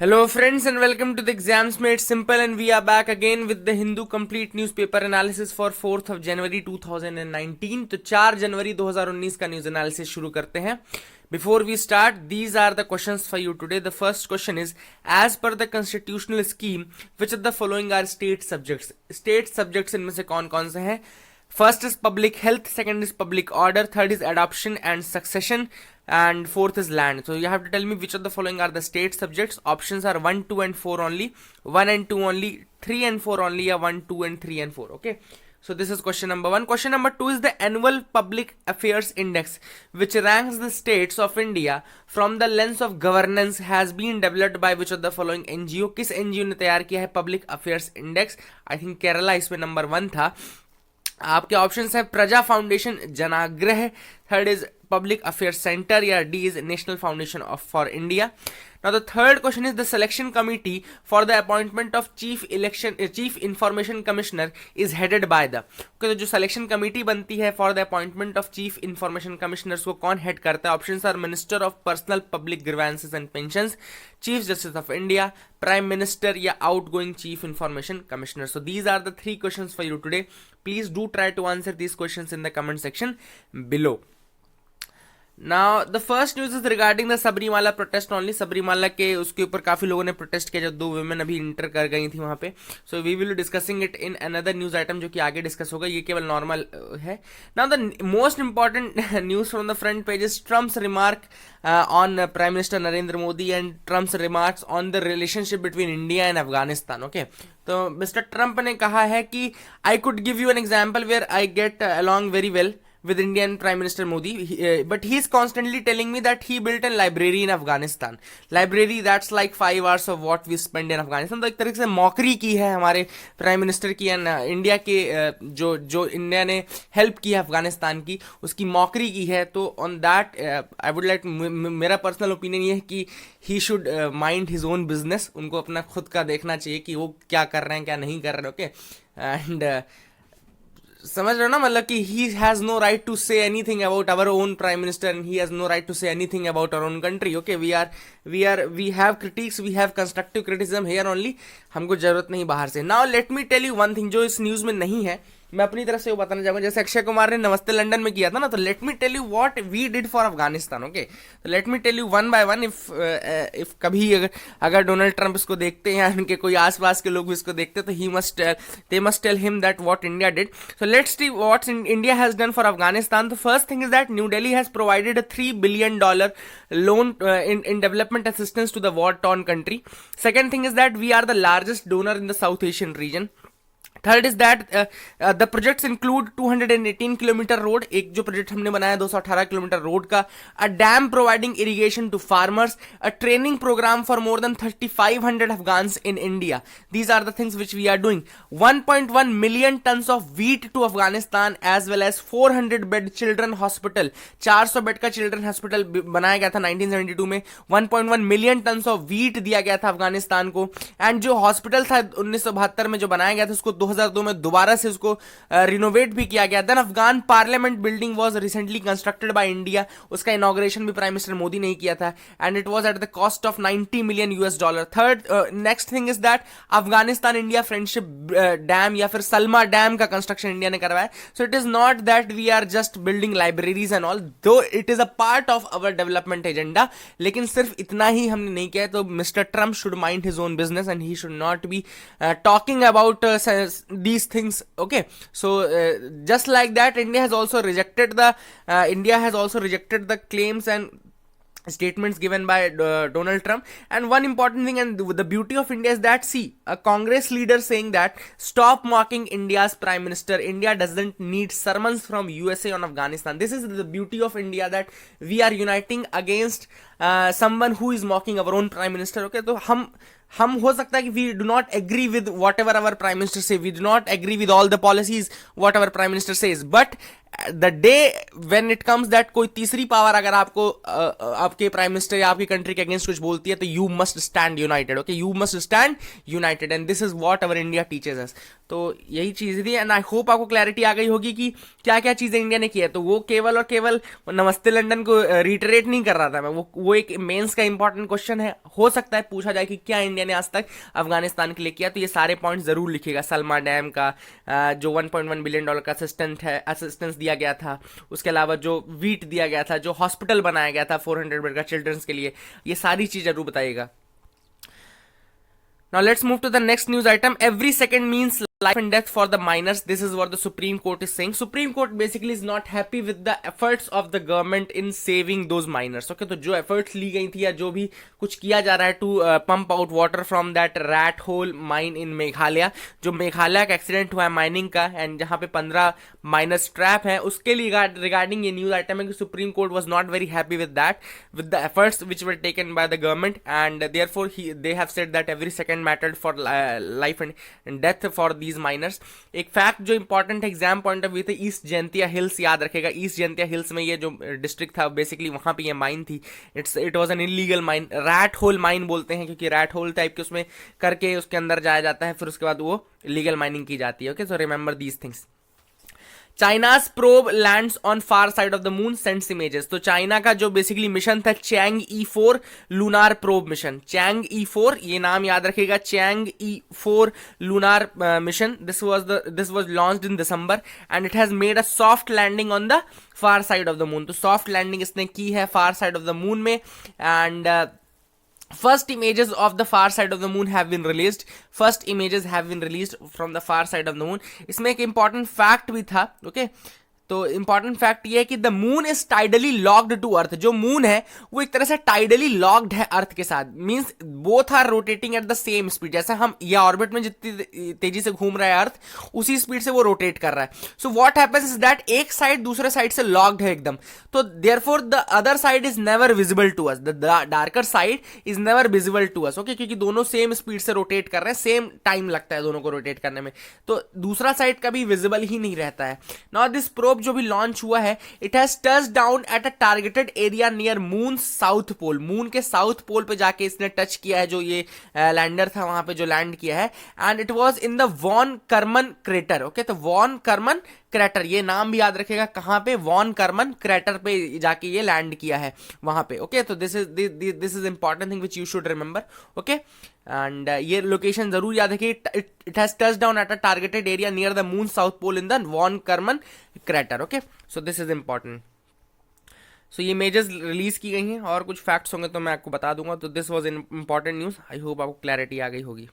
Hello friends and welcome to the Exams Made Simple, and we are back again with the Hindu complete newspaper analysis for 4th of January 2019. तो 4 जनवरी 2019 का news analysis शुरू करते हैं. Before we start, these are the questions for you today. The first question is, as per the constitutional scheme, which of the following are state subjects? State subjects इनमें से कौन कौन से हैं? First is public health, second is public order, third is adoption and succession, and fourth is land. So you have to tell me which of the following are the state subjects. Options are 1, 2 and 4 only, 1 and 2 only, 3 and 4 only, or 1, 2 and 3 and 4. Okay. So this is question number 1. Question number 2 is the annual public affairs index, which ranks the states of India from the lens of governance, has been developed by which of the following NGO? किस NGO ने तैयार किया है public affairs index? I think Kerala इसमें number 1 था. आपके options हैं Praja foundation, Janaagraha, third is public affairs centre, या D is national foundation of for India. Now the third question is the selection committee for the appointment of chief information commissioner is headed by the. तो जो selection committee बनती है for the appointment of chief information commissioner को कौन head करता है? Options are minister of personnel public grievances and pensions, chief justice of India, prime minister, या outgoing chief information commissioner. So these are the 3 questions for you today. Please do try to answer these questions in the comment section below. Now the first news is regarding the Sabarimala protest only. Sabarimala के उसके ऊपर काफी लोगों ने protest किया, जब 2 women अभी inter कर गई थी वहां पे. So we will be discussing it in another news item जो कि आगे डिस्कस होगा. ये केवल नॉर्मल है. Now the most important news from the front page is Trump's remark on Prime Minister Narendra Modi and Trump's remarks on the relationship between India and Afghanistan. Okay. तो mister Trump ने कहा है कि I could give you an example where I get along very well with Indian Prime Minister Modi, but he is constantly telling me that he built a library in Afghanistan. Library that's like 5 hours of what we spend in Afghanistan. तो एक तरीके से मौकरी की है हमारे prime minister की and India के जो इंडिया ने हेल्प की है अफगानिस्तान की, उसकी मौकरी की है. तो on that I would like, मेरा पर्सनल ओपिनियन ये है कि he should mind his own business. उनको अपना खुद का देखना चाहिए कि वो क्या कर रहे हैं क्या नहीं कर रहे. ओके. एंड समझ रहे हो ना, मतलब कि he has no right to say anything about our own prime minister and he has no right to say anything about our own country. Okay. We have critics, we have constructive criticism here only. हमको जरूरत नहीं बाहर से. Now let me tell you one thing जो इस news में नहीं है, मैं अपनी तरफ से वो बताना चाहूंगा. जैसे अक्षय कुमार ने नमस्ते लंदन में किया था ना, तो let me tell you what we did for Afghanistan. Okay. तो let me tell you one by one. If कभी अगर डोनाल्ड ट्रंप इसको देखते हैं या उनके कोई आसपास के लोग भी इसको देखते हैं, तो they must tell him that what India did. So let's see what India has done for Afghanistan. The first thing is that New Delhi has provided a $3 billion loan in development assistance to the war-torn country. Second thing is that we are the largest donor in the South Asian region. Third is that the projects include 218 kilometre road, एक जो project हमने बनाया 218 kilometre road का, a dam providing irrigation to farmers, a training programme for more than 3500 Afghans in India. These are the things which we are doing. 1.1 million tons of wheat to Afghanistan as well as 400 bed children hospital. 400 bed का children hospital बनाया गया था 1972 में. 1.1 million tons of wheat दिया गया था अफगानिस्तान को. And जो हॉस्पिटल था 1972 में जो बनाया गया था, उसको 2002 में दोबारा से उसको रिनोवेट भी किया गया. Then Afghan parliament building was recently constructed by India. उसका इनॉग्रेशन भी प्राइम मिनिस्टर मोदी ने ही किया था and it was at the cost of $90 million. Third next thing is that Afghanistan India friendship dam या फिर सलमा डैम का कंस्ट्रक्शन इंडिया ने करवाया. So it is not that we are just building libraries and all, though it is a part of our development agenda, लेकिन सिर्फ इतना ही हमने नहीं किया. तो mister Trump should mind his own business and he should not be talking about these things. Okay. So just like that, India has also rejected the claims and statements given by Donald Trump. And one important thing, and the beauty of India is that, see, a Congress leader saying that stop mocking India's prime minister. India doesn't need sermons from USA on Afghanistan. This is the beauty of India, that we are uniting against someone who is mocking our own prime minister. Okay. तो हम हो सकता है कि we do not agree with whatever our prime minister से, we do not agree with all the policies whatever prime minister says, but the day when it comes that कोई तीसरी power अगर आपको आपके prime minister या आपकी country के against कुछ बोलती है, तो you must stand United. Okay. You must stand United and this is what our India teaches us. तो यही चीज थी एंड आई होप आपको क्लैरिटी आ गई होगी कि क्या क्या चीजें इंडिया ने की है. तो वो केवल और केवल नमस्ते लंदन को रिटरेट नहीं कर रहा था मैं, वो एक मेंस का इंपॉर्टेंट क्वेश्चन है, हो सकता है पूछा जाए कि क्या इंडिया ने आज तक अफगानिस्तान के लिए किया, तो ये सारे पॉइंट जरूर लिखिएगा। सलमा डैम का जो $1.1 बिलियन का असिस्टेंस दिया गया था, उसके अलावा जो वीट दिया गया था, जो हॉस्पिटल बनाया गया था 400 बेड का चिल्ड्रंस के लिए, ये सारी चीज जरूर बताइएगा। Now let's move to the next news item. Every second means life and death for the miners. This is what the Supreme Court is saying. Supreme Court basically is not happy with the efforts of the government in saving those miners. Okay, तो जो efforts ली गई थी या जो भी कुछ किया जा रहा है to pump out water from that rat hole mine in Meghalaya, जो मेघालय का एक्सीडेंट हुआ है माइनिंग का, एंड जहाँ पे 15 माइनर्स ट्रैप है, उसके लिए रिगार्डिंग ये न्यूज आइटम है कि supreme court was not very happy with that, with the efforts which were taken by the government, and therefore they have said that every second mattered for life and death for these miners. एक fact जो important है exam point of view थे, east Jaintia hills, याद रखेगा east Jaintia hills में ये जो district था बेसिकली वहां पे ये माइन थी, it was an illegal mine, rat hole mine बोलते हैं क्योंकि रैट होल टाइप के उसमें करके उसके अंदर जाया जाता है, फिर उसके बाद वो लीगल माइनिंग की जाती है। Okay, so remember these things. China's probe lands on far side of the moon, sends images. तो चाइना का जो बेसिकली मिशन था Chang'e four lunar probe mission, Chang'e four ये नाम याद रखिएगा, Chang'e four lunar mission, this was launched in December and it has made a soft landing on the far side of the moon. तो soft landing इसने की है far side of the moon में, and first images of the far side of the moon have been released. First images have been released from the far side of the moon. इसमें एक important fact भी था, okay? तो important fact ये है कि the moon is tidally locked to earth. जो moon है वो एक तरह से टाइडली लॉक्ड है अर्थ के साथ, means both are rotating at the same speed. जैसे हम या ऑर्बिट में जितनी तेजी से घूम रहा है अर्थ, उसी स्पीड से वो रोटेट कर रहा है। So what happens is that एक साइड दूसरे साइड से लॉक्ड है एकदम, तो therefore the other side is never visible to us, the darker side is never visible to us. Okay, क्योंकि दोनों सेम स्पीड से रोटेट कर रहे हैं, सेम टाइम लगता है दोनों को रोटेट करने में, तो दूसरा साइड कभी विजिबल ही नहीं रहता है। नाउ दिस प्रोब जो भी लॉन्च हुआ है, it has touch down at a targeted area near moon south pole. Moon के साउथ पोल पे जाके इसने टच किया है, जो ये लैंडर था वहां पे जो लैंड किया है, and it was in the von Karman crater. Okay, तो वॉन कर्मन क्रैटर, ये नाम भी याद रखेगा, कहां पे, वॉन कर्मन क्रैटर पे जाके ये लैंड किया है वहां पे। ओके, तो this is important thing which you should remember. Okay, and ये लोकेशन जरूर याद रखिए, it has touch down at a targeted area near the moon south pole in the von Karman crater. Okay, so this is important. So ये images release की गई हैं, और कुछ फैक्ट्स होंगे तो मैं आपको बता दूंगा। तो this was an important news, I hope आपको क्लैरिटी आ गई होगी।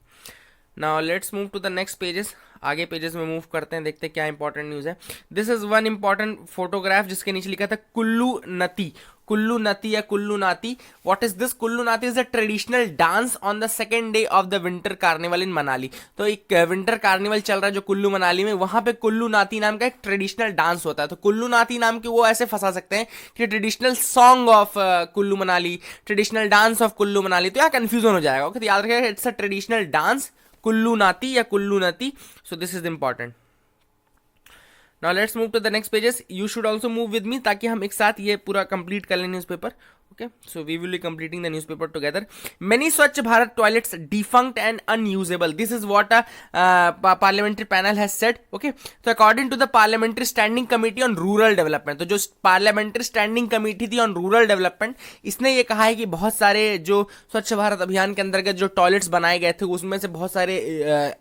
Now let's move to the next pages. आगे पेजेस में मूव करते हैं, देखते हैं क्या इंपॉर्टेंट न्यूज है। This is one important photograph जिसके नीचे लिखा था कुल्लू नती, कुल्लू नती या कुल्लू नाती। What is this? Kullu Nati is a traditional dance on the second day of the winter carnival in Manali. तो एक विंटर कार्निवल चल रहा है जो कुल्लू मनाली में, वहां पे कुल्लू नाती नाम का एक ट्रेडिशनल डांस होता है। तो कुल्लू नाती नाम के वो ऐसे फंसा सकते हैं कि traditional song of Kullu Manali, traditional dance of Kullu Manali, तो यार कंफ्यूजन हो जाएगा। ओके, तो याद रखिएगा it's a traditional dance Kullu Nati या Kullu Nati. So this is important. Now let's move to the next pages. You should also move with me, ताकि हम एक साथ ये पूरा कंप्लीट कर लें newspaper. Okay, so we will be completing the newspaper together. Many Swachh Bharat toilets defunct and unusable. This is what a parliamentary panel has said. Okay, so according to the Parliamentary Standing Committee on Rural Development, तो जो Parliamentary Standing Committee थी on Rural Development, इसने ये कहा है कि बहुत सारे जो स्वच्छ भारत अभियान के अंतर्गत जो टॉयलेट्स बनाए गए थे उसमें से बहुत सारे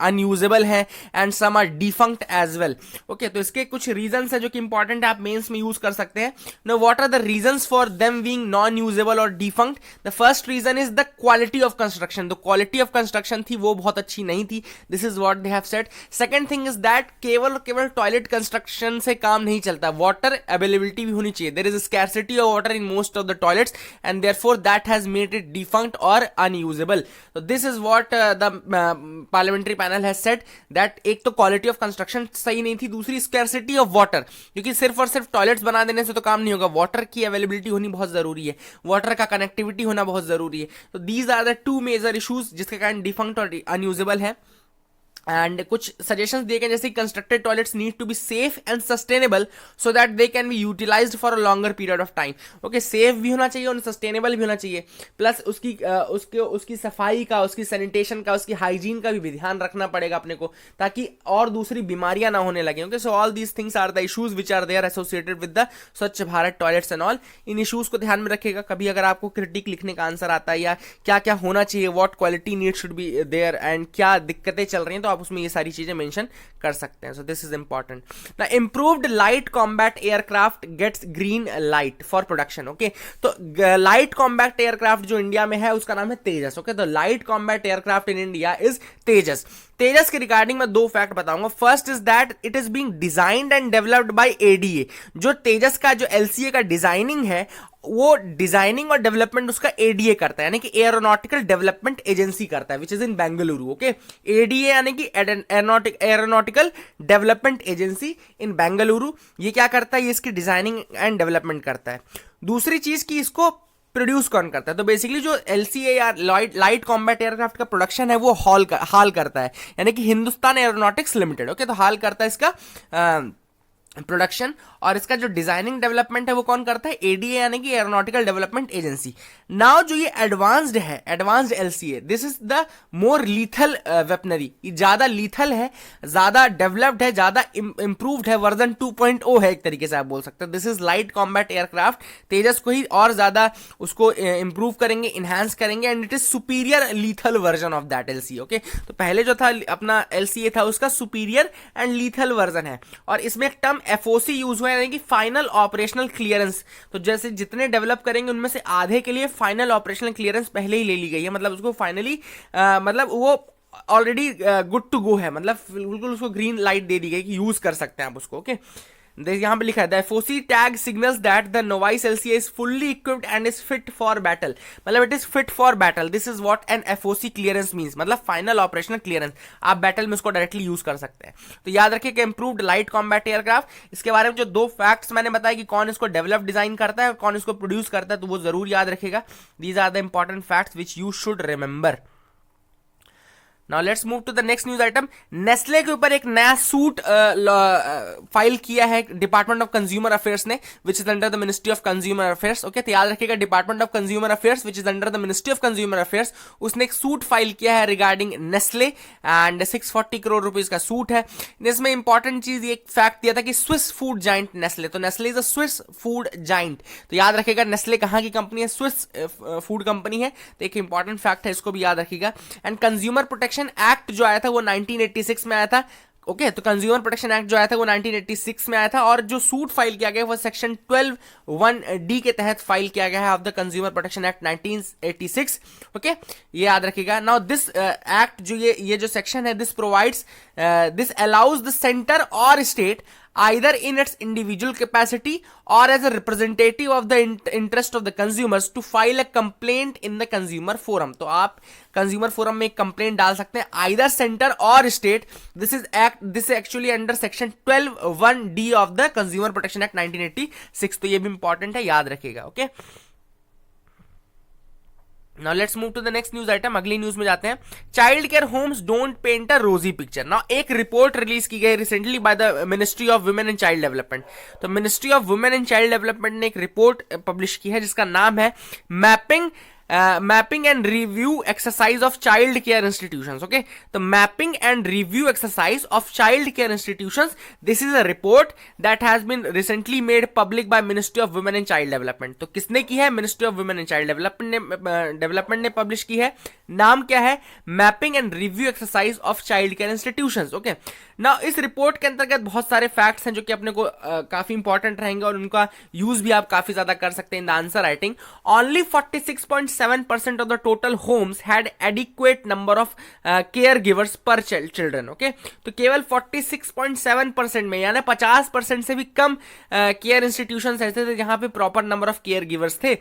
अनयूजेबल हैं and some are defunct as well. Okay, तो इसके कुछ रीजंस है जो कि इंपॉर्टेंट है, आप मेंस में यूज कर सकते हैं। No, what are the reasons for them being non usable और defunct? The first reason is the quality of construction. तो क्वालिटी ऑफ कंस्ट्रक्शन थी वो बहुत अच्छी नहीं थी, this is what they have said. Second thing is that केवल toilet construction से काम नहीं चलता, वाटर अवेलेबिलिटी भी होनी चाहिए। There is scarcity of water in most of the toilets and therefore that has made it defunct और unusable. तो this is what the parliamentary panel has said, that एक तो क्वालिटी ऑफ कंस्ट्रक्शन सही नहीं थी, दूसरी स्कैर्सिटी ऑफ वाटर, क्योंकि सिर्फ और सिर्फ टॉयलेट्स बना देने से तो काम नहीं होगा, वाटर की अवेलेबिलिटी होनी बहुत जरूरी है, वाटर का कनेक्टिविटी होना बहुत जरूरी है। तो these are the two major issues जिसके कारण डिफंक्ट और अनयूजेबल है। एंड कुछ सजेशंस दिए गए जैसे constructed toilets need to be safe and sustainable so that they can be utilised for a longer period of time. Okay, safe भी होना चाहिए और सस्टेनेबल भी होना चाहिए, प्लस उसकी सफाई का, उसकी सैनिटेशन का, उसकी हाइजीन का भी ध्यान रखना पड़ेगा अपने को, ताकि और दूसरी बीमारियां ना होने लगे। Okay, so all these things are the issues which are there associated with the Swachh Bharat toilets and all. इन इशूज को ध्यान में रखेगा। कभी अगर आपको क्रिटिक लिखने का आंसर आता है या क्या क्या होना चाहिए, what quality need should be there and क्या दिक्कतें चल रही हैं, तो आप उसमें ये सारी चीजें मेंशन कर सकते हैं। So this is important. The improved light combat aircraft gets green light for production. Okay, तो लाइट कॉम्बैट एयरक्राफ्ट जो इंडिया में है उसका नाम है तेजस। ओके, तो light combat aircraft in India is Tejas. Tejas के रिगार्डिंग मैं दो फैक्ट बताऊंगा। First is that it is being designed and developed by ADA. जो तेजस का जो एलसीए का डिजाइनिंग है, वो डिजाइनिंग और डेवलपमेंट उसका एडीए करता है, यानी कि एरोनॉटिकल डेवलपमेंट एजेंसी करता है, which is in Bengaluru. Okay, ADA यानी कि एरोनॉटिकल डेवलपमेंट एजेंसी इन बेंगलुरु। ये क्या करता है? ये इसकी डिजाइनिंग एंड डेवलपमेंट करता है। दूसरी चीज की इसको प्रोड्यूस कौन करता है? तो बेसिकली जो एलसीए या लाइट कॉम्बैट एयरक्राफ्ट का प्रोडक्शन है वो हाल करता है, यानी कि हिंदुस्तान एरोनॉटिक्स लिमिटेड। ओके, तो हाल करता है इसका प्रोडक्शन, और इसका जो डिजाइनिंग डेवलपमेंट है वो कौन करता है? एडीए यानी कि एरोनॉटिकल डेवलपमेंट एजेंसी। नाउ जो ये एडवांस्ड है, advanced LCA, this is the more lethal weaponry. ये ज्यादा लीथल है, ज्यादा डेवलप्ड है, ज्यादा इंप्रूव्ड है, वर्जन 2.0 है एक तरीके से आप बोल सकते हैं। This is light combat aircraft. Tejas को ही और ज्यादा उसको इंप्रूव करेंगे, इनहांस करेंगे, and it is superior lethal version of that LCA. Okay, तो पहले जो था अपना एलसीए था उसका सुपीरियर एंड लीथल वर्जन है, और इसमें एक टर्म एफओसी यूज हुआ है, यानी कि फाइनल ऑपरेशनल क्लियरेंस। तो जैसे जितने डेवलप करेंगे उनमें से आधे के लिए फाइनल ऑपरेशनल क्लियरेंस पहले ही ले ली गई है, मतलब उसको फाइनली मतलब वो ऑलरेडी गुड टू गो है, मतलब बिल्कुल उसको ग्रीन लाइट दे दी गई कि यूज कर सकते हैं आप उसको। ओके, यहां पे लिखा है the FOC tag signals that the novice LCA is fully equipped and is fit for battle. मतलब it is fit for battle. This is what an FOC clearance means, मतलब फाइनल ऑपरेशनल क्लियरेंस। आप battle में उसको directly use कर सकते हैं। तो याद रखिए कि इंप्रूव्ड लाइट कॉम्बैट एयरक्राफ्ट। इसके बारे में जो दो फैक्ट्स मैंने बताया कि कौन इसको डेवलप डिजाइन करता है और कौन इसको प्रोड्यूस करता है, तो वो जरूर याद रखिएगा। These are the important facts which you should remember. Now let's move to the next news item. Nestle के ऊपर एक नया सूट फाइल किया है डिपार्टमेंट ऑफ कंज्यूमर अफेयर्स ने, which is under the ministry of consumer affairs. Okay, तो याद रखिएगा department of consumer affairs which is under the ministry of consumer affairs, उसने एक सूट फाइल किया है regarding Nestle, and 640 crore rupees का suit है। इसमें इंपॉर्टेंट चीज एक फैक्ट दिया था कि स्विस फूड जाइंट नेस्ले, तो Nestle is a Swiss food giant. तो याद रखिएगा नेस्ले कहां की कंपनी है? स्विस फूड कंपनी है। तो एक इंपॉर्टेंट फैक्ट है, इसको भी याद रखिएगा। एंड कंज्यूमर प्रोटेक्शन एक्ट जो आया था वो 1986 में आया था। ओके, तो कंज्यूमर प्रोटेक्शन एक्ट जो आया था वो 1986 में आया था, और जो सूट फाइल किया गया वो सेक्शन 12(1)(d) के तहत फाइल किया गया है of the consumer protection act 1986। Okay, ये याद रखिएगा। नाउ दिस एक्ट जो ये जो सेक्शन है, this provides this allows the centre और state either in its individual capacity or as a representative of the interest of the consumers to file a complaint in the consumer forum। तो आप consumer forum में एक complaint डाल सकते हैं, either center or state। this is actually under section 12(1)(d) of the consumer protection act 1986। तो ये भी important है, याद रखिएगा। Okay, now let's move to the next news item. अगली न्यूज में जाते हैं। Child care homes don't paint a rosy picture. Now एक रिपोर्ट रिलीज की गई recently by the ministry of women and child development. तो ministry of women and child development ने एक रिपोर्ट पब्लिश की है जिसका नाम है mapping and review exercise of child care institutions. Okay, तो mapping and review exercise of child care institutions, this is a report that has been recently made public by ministry of women and child development. तो किसने की है? Ministry of women and child development ने publish की है। नाम क्या है? Mapping and review exercise of child care institutions. Okay, now इस रिपोर्ट के अंतर्गत बहुत सारे फैक्ट्स हैं जो कि अपने को काफी इंपॉर्टेंट रहेंगे, और उनका यूज भी आप काफी ज्यादा कर सकते हैं in the answer writing. Only 46.7% of the total homes had adequate number of caregivers per children। Okay, तो केवल 46.7% में, यानी 50% से भी कम केयर इंस्टीट्यूशंस ऐसे थे जहां पे proper number of care givers थे।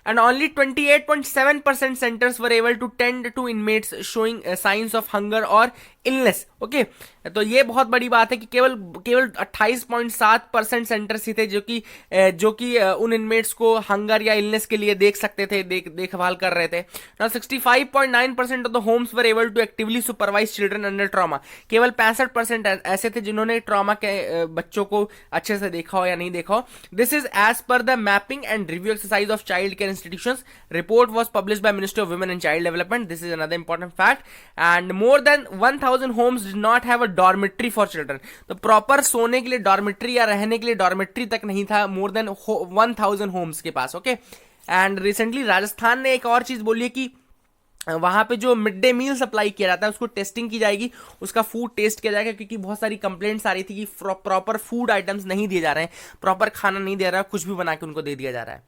And only 28.7% centers were able to tend to inmates showing signs of hunger or illness. Okay, तो ये बहुत बड़ी बात है कि केवल 28.7% सेंटर्स ही थे जो कि उन इनमेट्स को हंगर या इलनेस के लिए देख सकते थे, देखभाल कर रहे थे। Now 65.9% of the homes were able to actively supervise children under trauma. केवल 65% ऐसे थे जिन्होंने ट्रॉमा के बच्चों को अच्छे से देखा हो या नहीं देखा हो। This is as per the mapping and review exercise of child care institutions. Report was published by ministry of women and child development. This is another important fact. And more than 1000 homes did not have a dormitory for children. तो proper सोने के लिए dormitory या रहने के लिए dormitory तक नहीं था मोर देन 1000 होम्स के पास। ओके, एंड रिसेंटली राजस्थान ने एक और चीज बोली है कि वहां पे जो मिड डे मील सप्लाई किया जाता है उसको टेस्टिंग की जाएगी, उसका फूड टेस्ट किया जाएगा, क्योंकि बहुत सारी कंप्लेंट्स आ रही थी कि प्रॉपर फूड आइटम्स नहीं दिए जा रहे हैं, प्रॉपर खाना नहीं दे रहा है, कुछ भी बना के उनको दे दिया जा रहा है।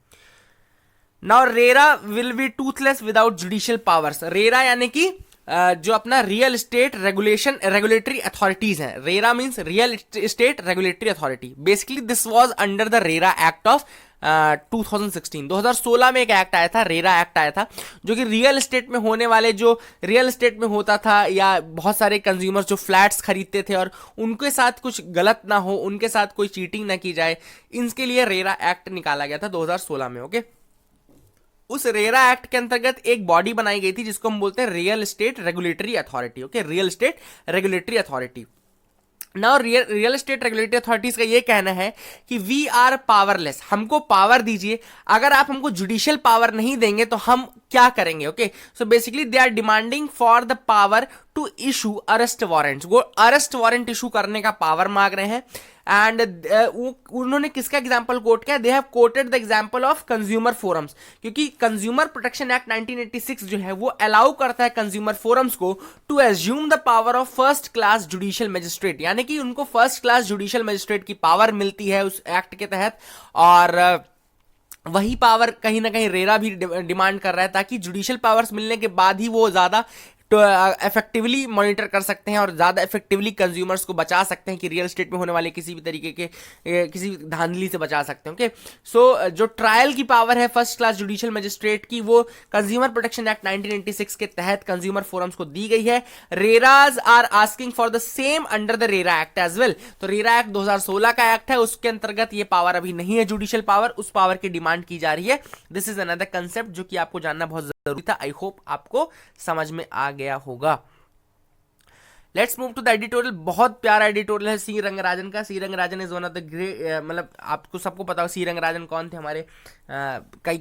Now RERA will be Toothless without judicial powers. RERA यानी कि जो अपना रियल एस्टेट रेगुलेटरी अथॉरिटीज हैं। RERA means real estate regulatory authority. Basically this was under the RERA act of 2016 में एक एक्ट आया था, रेरा एक्ट आया था, जो कि रियल एस्टेट में होने वाले, जो रियल एस्टेट में होता था या बहुत सारे कंज्यूमर्स जो फ्लैट्स खरीदते थे और उनके साथ कुछ गलत ना हो, उनके साथ कोई चीटिंग ना की जाए, इनके लिए रेरा एक्ट निकाला गया था 2016 में। ओके, उस रेरा एक्ट के अंतर्गत एक बॉडी बनाई गई थी जिसको हम बोलते हैं real estate regulatory authority. Okay, real estate regulatory authority. Now real estate regulatory authorities का ये कहना है कि वी आर पावरलेस, हमको पावर दीजिए, अगर आप हमको जुडिशियल पावर नहीं देंगे तो हम क्या करेंगे। Okay, so basically they are demanding for the power to issue arrest warrants. वो अरेस्ट वारंट इशू करने का पावर मांग रहे हैं। एंड उन्होंने किसका एग्जांपल कोट किया? They have quoted the example of consumer forums, क्योंकि कंज्यूमर प्रोटेक्शन एक्ट 1986 जो है वो अलाउ करता है कंज्यूमर फोरम्स को to assume the power of first class judicial magistrate, यानी कि उनको फर्स्ट क्लास जुडिशियल मजिस्ट्रेट की पावर मिलती है उस एक्ट के तहत। और वही पावर कहीं ना कहीं रेरा भी डिमांड कर रहा है, ताकि जुडिशियल पावर्स मिलने के बाद ही वो ज्यादा इफेक्टिवली मॉनिटर कर सकते हैं और ज्यादा इफेक्टिवली कंज्यूमर्स को बचा सकते हैं कि रियल एस्टेट में होने वाले किसी भी तरीके के किसी धांधली से बचा सकते हैं। ओके, सो जो ट्रायल की पावर है फर्स्ट क्लास जुडिशियल मजिस्ट्रेट की, वो कंज्यूमर प्रोटेक्शन एक्ट 1986 के तहत कंज्यूमर फोरम्स को दी गई है। RERAs are asking for the same under the RERA act as well. तो रेरा एक्ट 2016 का एक्ट है, उसके अंतर्गत ये पावर अभी नहीं है जुडिशियल पावर, उस पावर की डिमांड की जा रही है। दिस इज अनदर कंसेप्ट जो कि आपको जानना बहुत जरूरी था। आई होप आपको समझ में आ गया होगा। Let's move to the editorial. बहुत प्यारा एडिटोरियल है सी रंगराजन का। C Rangarajan is one of the great, मतलब आपको सबको पता हो सी रंगराजन कौन थे, हमारे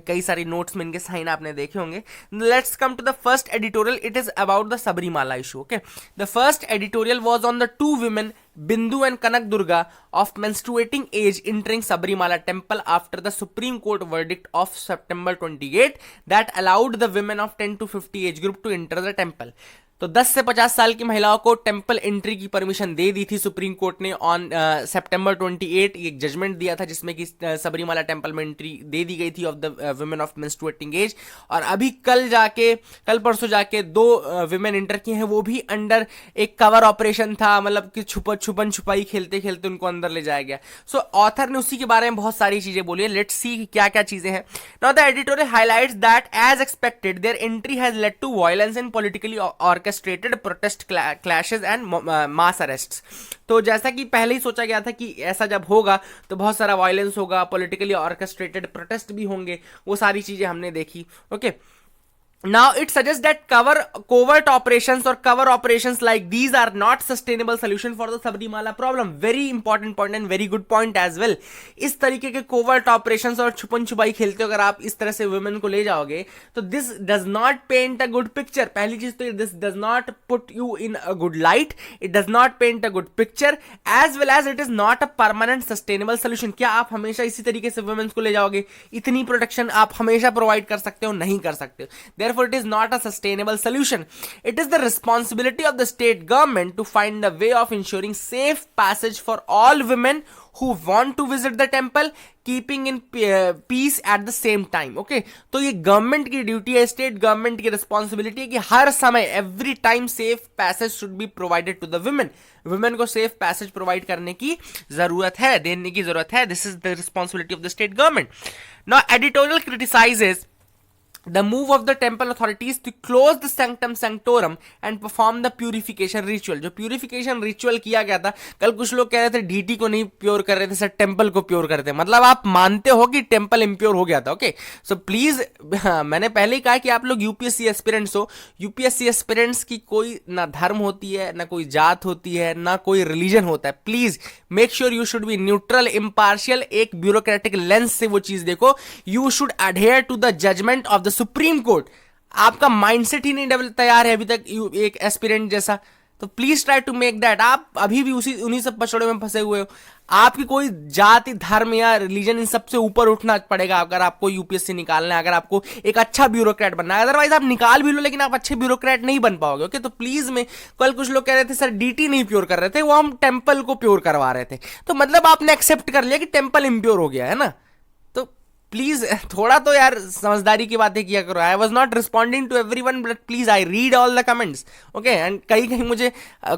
कई सारी नोट्स में इनके साइन आपने देखे होंगे। Let's come to the first editorial. It is about the Sabarimala issue. Okay, the first editorial was on the two women Bindu and Kanak Durga of menstruating age entering Sabrimala temple after the Supreme Court verdict of September 28 that allowed the women of 10 to 50 age group to enter the temple. तो 10 से 50 साल की महिलाओं को temple entry की permission दे दी थी सुप्रीम कोर्ट ने ऑन सितंबर 28। एक जजमेंट दिया था जिसमें कि सबरीमाला टेम्पल में एंट्री दे दी गई थी of the women of menstruating age. और अभी कल परसों जाके 2 वुमेन एंटर की हैं, वो भी अंडर एक कवर ऑपरेशन था, मतलब कि छुपन छुपाई खेलते खेलते उनको अंदर ले जाया गया। सो ऑथर ने उसी के बारे में बहुत सारी चीजें बोली है। लेट्स सी क्या क्या चीजें हैं। Now the editorial highlights that as expected their entry has led to violence and politically orchestrated protest clashes and mass arrests. तो जैसा कि पहले ही सोचा गया था कि ऐसा जब होगा तो बहुत सारा वायलेंस होगा, पॉलिटिकली ऑर्केस्ट्रेटेड प्रोटेस्ट भी होंगे, वो सारी चीजें हमने देखी। Okay, now it suggests that covert operations or cover operations like these are not sustainable solution for the Sabrimala problem. Very important point and very good point as well. इस तरीके के covert operations और छुपन छुपाई खेलते हो अगर आप इस तरह से women को ले जाओगे तो this does not paint a good picture. पहली चीज तो this does not put you in a good light. It does not paint a good picture as well as it is not a permanent sustainable solution. क्या आप हमेशा इसी तरीके से women को ले जाओगे? इतनी प्रोटेक्शन आप हमेशा प्रोवाइड कर सकते हो? नहीं कर सकते। Therefore, it is not a sustainable solution. It is the responsibility of the state government to find a way of ensuring safe passage for all women who want to visit the temple, keeping in peace at the same time. Okay, तो ये government की duty है, state government की responsibility है कि हर समय every time safe passage should be provided to the women. Women को सेफ पैसेज प्रोवाइड करने की जरूरत है, देने की जरूरत है। This is the responsibility of the state government. Now editorial criticises the move of the temple authorities to close the sanctum sanctorum and perform the purification ritual। जो purification ritual किया गया था, कल कुछ लोग कह रहे थे डीटी को नहीं प्योर कर रहे थे सर, टेंपल को प्योर करते, मतलब आप मानते हो कि टेंपल इम्प्योर हो गया था। ओके, सो प्लीज, मैंने पहले ही कहा कि आप लोग यूपीएससी एस्पिरेंट्स हो। यूपीएससी एस्पिरेंट्स की कोई ना धर्म होती है, ना कोई जात होती है, ना कोई रिलीजन होता है। Please make sure you should be neutral, impartial, एक ब्यूरोक्रेटिक लेंस से वो चीज देखो। You should adhere to the judgement of the supreme court. आपका माइंडसेट ही नहीं डेवलप तैयार है अभी तक एक एस्पिरेंट जैसा, तो please try to make that. आप अभी भी उन्हीं सब पछड़े में फंसे हुए हो। आपकी कोई जाति, धर्म या रिलीजन इन सबसे ऊपर उठना पड़ेगा अगर आपको यूपीएससी निकालना है, अगर आपको एक अच्छा ब्यूरोक्रेट बनना है। अदरवाइज आप निकाल भी लो लेकिन आप अच्छे ब्यूरोक्रेट नहीं बन पाओगे। ओके, तो प्लीज, में कल कुछ लोग कह रहे थे सर डीटी नहीं प्योर कर रहे थे, वो हम टेंपल को प्योर करवा रहे थे, तो मतलब आपने एक्सेप्ट कर लिया कि टेंपल इम्प्योर हो गया है ना। प्लीज थोड़ा तो यार समझदारी की बातें किया करो। I was not responding to everyone, but please I read all the comments. Okay, and कहीं कहीं मुझे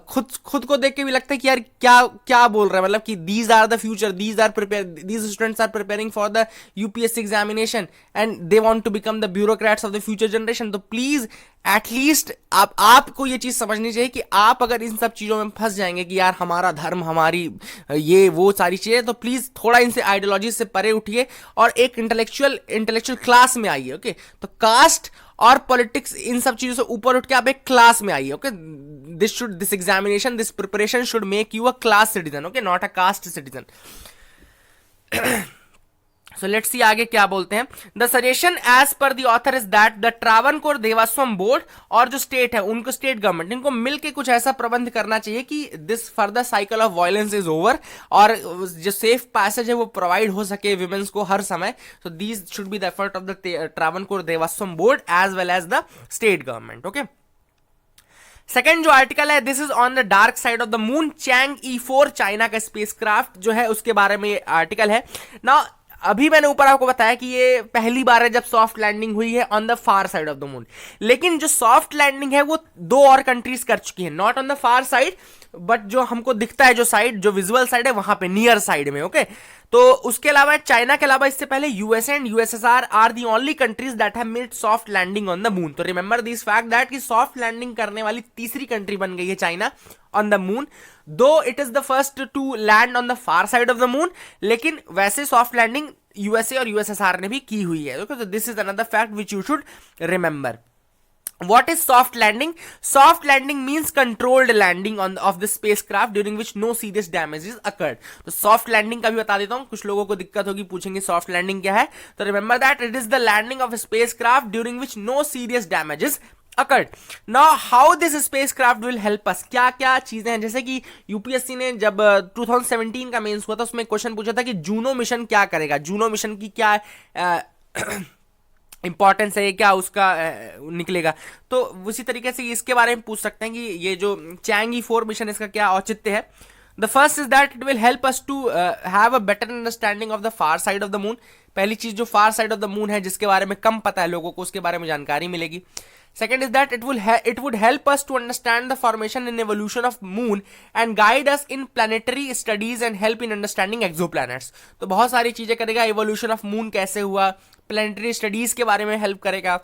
खुद को देख के भी लगता है कि यार क्या क्या बोल रहा है, मतलब कि these are the future, these students are preparing for the UPSC examination and they want to become the bureaucrats of the future generation. तो प्लीज एटलीस्ट आपको ये चीज समझनी चाहिए कि आप अगर इन सब चीजों में फंस जाएंगे कि यार हमारा धर्म, हमारी ये वो सारी चीजें, तो प्लीज थोड़ा इनसे आइडियोलॉजी से परे उठिए और एक इंटेलेक्चुअल क्लास में आइए। ओके, तो कास्ट और पॉलिटिक्स इन सब चीजों से ऊपर उठ के आप एक क्लास में आइए। Okay, this examination, this preparation should make you a class citizen, okay, not a caste citizen. So let's see आगे क्या बोलते हैं। The suggestion as per the author is that the Travancore Devaswom board और जो state है, उनको state government, इनको मिलके कुछ ऐसा प्रबंध करना चाहिए कि this further cycle of violence is over, और जो सेफ पैसेज है वो प्रोवाइड हो सके विमेंस को हर समय। So these should be the effort of the Travancore Devaswom board as well as the state government. Okay, second जो आर्टिकल है, this is on the dark side of the moon, Chang'e E4 China का spacecraft जो है उसके बारे में article है ना। अभी मैंने ऊपर आपको बताया कि ये पहली बार है जब सॉफ्ट लैंडिंग हुई है on the far side of the moon, लेकिन जो सॉफ्ट लैंडिंग है वो 2 और कंट्रीज कर चुकी है, not on the far side but जो हमको दिखता है, जो साइड, जो विजुअल साइड है वहां पे नियर साइड में। ओके, तो उसके अलावा चाइना के अलावा इससे पहले USA and USSR are the only countries that have made soft landing on the moon. तो रिमेंबर दिस फैक्ट दैट कि सॉफ्ट लैंडिंग करने वाली तीसरी कंट्री बन गई है China on the moon, though it is the first to land on the far side of the moon, लेकिन वैसे सॉफ्ट लैंडिंग यूएसए और यूएसएसआर ने भी की हुई है। ओके, तो this is another fact which you should remember. What is soft landing? Soft landing means controlled landing of the spacecraft during which no serious damages occurred. तो soft landing का भी बता देता हूं, कुछ लोगों को दिक्कत होगी, पूछेंगे soft landing क्या है, तो remember that it is the landing of a spacecraft during which no serious damages occurred. Now how this spacecraft will help us? क्या क्या चीजें हैं, जैसे कि यूपीएससी ने जब 2017 का मेंस हुआ था उसमें क्वेश्चन पूछा था कि जूनो मिशन क्या करेगा, जूनो मिशन की क्या इंपॉर्टेंस है, क्या उसका निकलेगा, तो उसी तरीके से इसके बारे में पूछ सकते हैं कि ये जो चैंग E4 मिशन इसका क्या औचित्य है। The first is that it will help us to have a better understanding of the far side of the moon. पहली चीज, जो far side of the moon है जिसके बारे में कम पता है लोगों को, उसके बारे में जानकारी मिलेगी। Second is that it would help us to understand the formation and evolution of moon and guide us in planetary studies and help in understanding exoplanets. तो बहुत सारी चीजें करेगा, evolution of moon कैसे हुआ, planetary studies के बारे में help करेगा,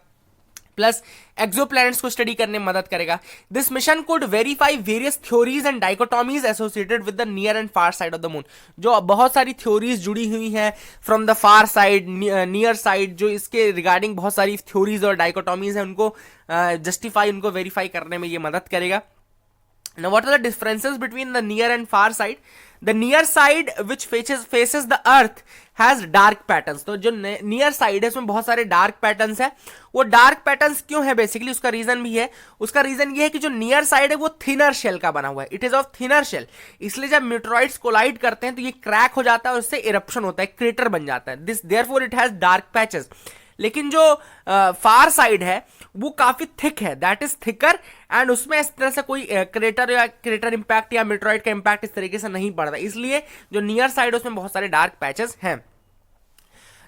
प्लस एक्सोप्लैनेट्स को स्टडी करने में मदद करेगा। This mission could verify various theories and dichotomies associated with the near and far side of the moon. जो बहुत सारी थ्योरीज जुड़ी हुई हैं from the far side, near side, जो इसके रिगार्डिंग बहुत सारी थ्योरीज और डाइकोटॉमीज हैं, उनको जस्टिफाई, उनको वेरीफाई करने में ये मदद करेगा। Now what are the differences between the near and far side? The near side which faces the earth has dark patterns. तो जो near side है उसमें बहुत सारे dark patterns है। वो dark patterns क्यों है, बेसिकली उसका रीजन भी है। उसका रीजन ये है कि जो near side है वो thinner shell का बना हुआ है, it is of thinner shell, इसलिए जब meteoroids कोलाइड करते हैं तो ये क्रैक हो जाता है और उससे इरप्शन होता है, क्रेटर बन जाता है। This therefore it has dark patches। लेकिन जो फार साइड है वो काफी थिक है, दैट इज थिकर, एंड उसमें इस तरह से कोई क्रेटर इंपैक्ट या मेट्रॉइड का इंपैक्ट इस तरीके से नहीं पड़ता, इसलिए जो नियर साइड है उसमें बहुत सारे डार्क पैचेस हैं।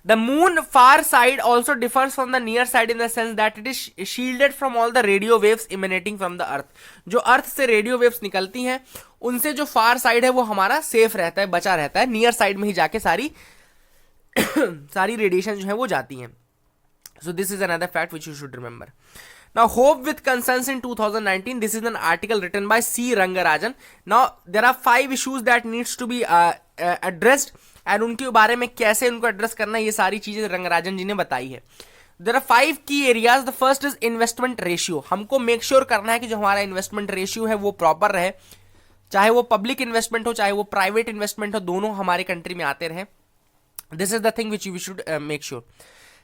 The moon far side also differs from the near side in the sense that it is shielded from all the radio waves emanating from the earth. जो अर्थ से रेडियो वेव्स निकलती हैं उनसे जो फार साइड है वो हमारा सेफ रहता है, बचा रहता है, नियर साइड में ही जाके सारी रेडिएशन जो है वो जाती हैं। So this is another fact which you should remember. Now, hope with concerns in 2019. This is an article written by C. Rangarajan. Now, there are 5 issues that needs to be addressed, and उनके बारे में कैसे उनको address करना है, ये सारी चीजें रंगराजन जी ने बताई है. There are 5 key areas. The first is investment ratio. हमको मेक श्योर करना है कि जो हमारा इन्वेस्टमेंट रेशियो है वो प्रॉपर रहे, चाहे वो पब्लिक इन्वेस्टमेंट हो चाहे वो प्राइवेट इन्वेस्टमेंट हो, दोनों हमारे कंट्री में आते रहे. This is the thing which we should make sure.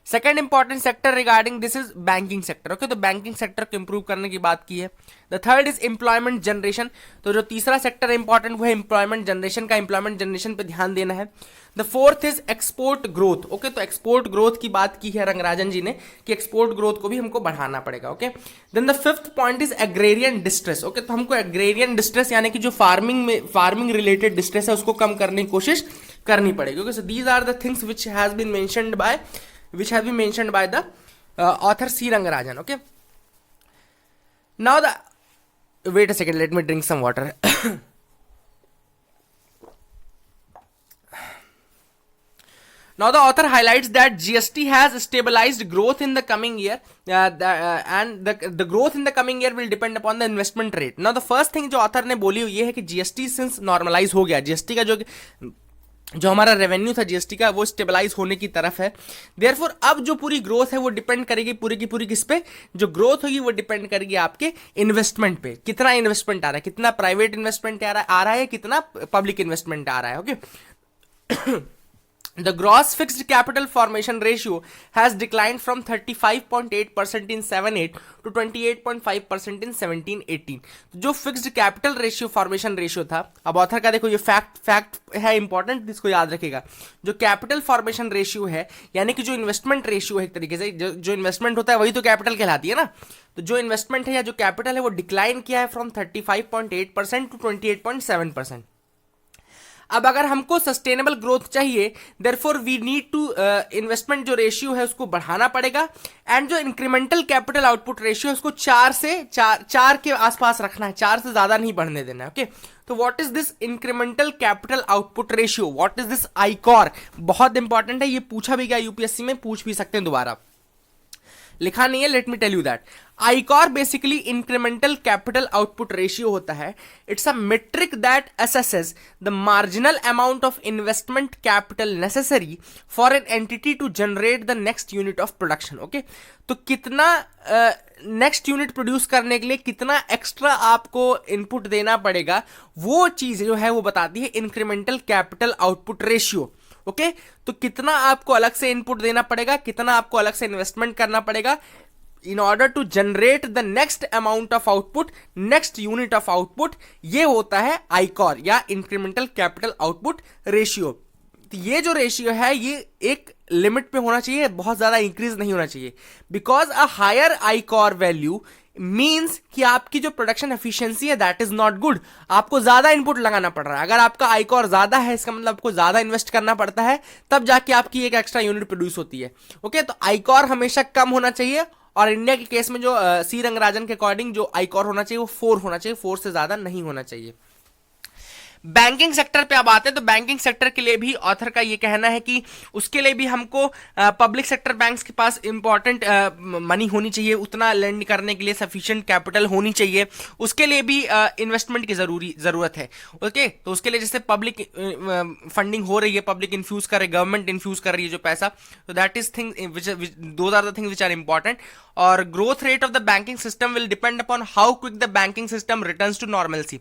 Second important sector regarding this is banking sector. Okay, तो बैंकिंग सेक्टर को इंप्रूव करने की बात की है. The third is employment generation. तो जो तीसरा सेक्टर है इंपॉर्टेंट वो है एम्प्लॉयमेंट जनरेशन का. एम्प्लॉयमेंट जनरेशन पे ध्यान देना है. The fourth is export growth. Okay, तो एक्सपोर्ट ग्रोथ की बात की है रंगराजन जी ने कि एक्सपोर्ट ग्रोथ को भी हमको बढ़ाना पड़ेगा. Okay, then the fifth point is agrarian distress. Okay, तो हमको एग्रेरियन डिस्ट्रेस यानी कि जो फार्मिंग रिलेटेड डिस्ट्रेस है उसको कम करने की कोशिश करनी पड़ेगी. Okay, so these are the things which has been mentioned by the author C. Rangarajan. Okay, now wait a second, let me drink some water. Now the author highlights that GST has stabilized growth in the coming year, and the growth in the coming year will depend upon the investment rate. Now the first thing जो author ने बोली ये है कि GST since normalize हो गया, GST का जो हमारा रेवेन्यू था जीएसटी का वो स्टेबलाइज होने की तरफ है. देयरफॉर अब जो पूरी ग्रोथ है वो डिपेंड करेगी पूरी की पूरी किस पे, जो ग्रोथ होगी वो डिपेंड करेगी आपके इन्वेस्टमेंट पे. कितना इन्वेस्टमेंट आ रहा है, कितना प्राइवेट इन्वेस्टमेंट आ रहा है, कितना पब्लिक इन्वेस्टमेंट आ रहा है. Okay, The gross fixed capital formation ratio has declined from 35.8% in 7-8 to 28.5% in 17-18. जो fixed capital ratio formation ratio था, अब ऑथर का देखो ये फैक्ट है इंपॉर्टेंट, इसको याद रखिएगा. जो कैपिटल फॉर्मेशन रेशियो है यानी कि जो इन्वेस्टमेंट रेशियो है एक तरीके से, जो इन्वेस्टमेंट होता है वही तो कैपिटल कहलाती है ना. तो जो इन्वेस्टमेंट है या जो कैपिटल है वो डिक्लाइन किया है फ्रॉम 35.8% टू 28.7%. अब अगर हमको सस्टेनेबल ग्रोथ चाहिए, therefore we need to investment जो रेशियो है उसको बढ़ाना पड़ेगा, एंड जो इंक्रीमेंटल कैपिटल आउटपुट रेशियो उसको 4 के आसपास रखना है, 4 से ज्यादा नहीं बढ़ने देना है. ओके, तो what is this incremental capital output ratio, what is this ICOR, बहुत इंपॉर्टेंट है, ये पूछा भी गया यूपीएससी में, पूछ भी सकते हैं दोबारा, लिखा नहीं है, let me tell you that. ICOR basically incremental capital output ratio होता है. It's a metric that assesses the marginal amount of investment capital necessary for an entity to generate the next unit of production. Okay, तो कितना next unit produce करने के लिए कितना extra आपको input देना पड़ेगा, वो चीज जो है वो बताती है incremental capital output ratio. Okay, तो कितना आपको अलग से इनपुट देना पड़ेगा, कितना आपको अलग से इन्वेस्टमेंट करना पड़ेगा in order to generate the next amount of output, next unit of output, ये होता है आईकॉर या इंक्रीमेंटल कैपिटल आउटपुट रेशियो. तो ये जो रेशियो है ये एक लिमिट पे होना चाहिए, बहुत ज्यादा इंक्रीज नहीं होना चाहिए, because a higher ICOR value means कि आपकी जो प्रोडक्शन एफिशिएंसी है दैट इज नॉट गुड, आपको ज्यादा इनपुट लगाना पड़ रहा है. अगर आपका आईकॉर ज्यादा है इसका मतलब आपको ज्यादा इन्वेस्ट करना पड़ता है, तब जाके आपकी एक एक्स्ट्रा यूनिट प्रोड्यूस होती है. ओके, तो आईकॉर हमेशा कम होना चाहिए, और इंडिया के केस में जो सी रंगराजन के अकॉर्डिंग जो आईकॉर होना चाहिए वो 4 होना चाहिए, 4 से ज्यादा नहीं होना चाहिए. बैंकिंग सेक्टर पे अब आते हैं, तो बैंकिंग सेक्टर के लिए भी ऑथर का ये कहना है कि उसके लिए भी हमको पब्लिक सेक्टर बैंक्स के पास इंपॉर्टेंट मनी होनी चाहिए, उतना लेंड करने के लिए सफिशिएंट कैपिटल होनी चाहिए, उसके लिए भी इन्वेस्टमेंट की जरूरत है. ओके, तो उसके लिए जैसे पब्लिक फंडिंग हो रही है, पब्लिक इन्फ्यूज कर रही है, गवर्नमेंट इन्फ्यूज कर रही है जो पैसा, तो that is thing those are the things which are important. और growth rate of the banking system will depend upon how quick the banking system returns to normalcy.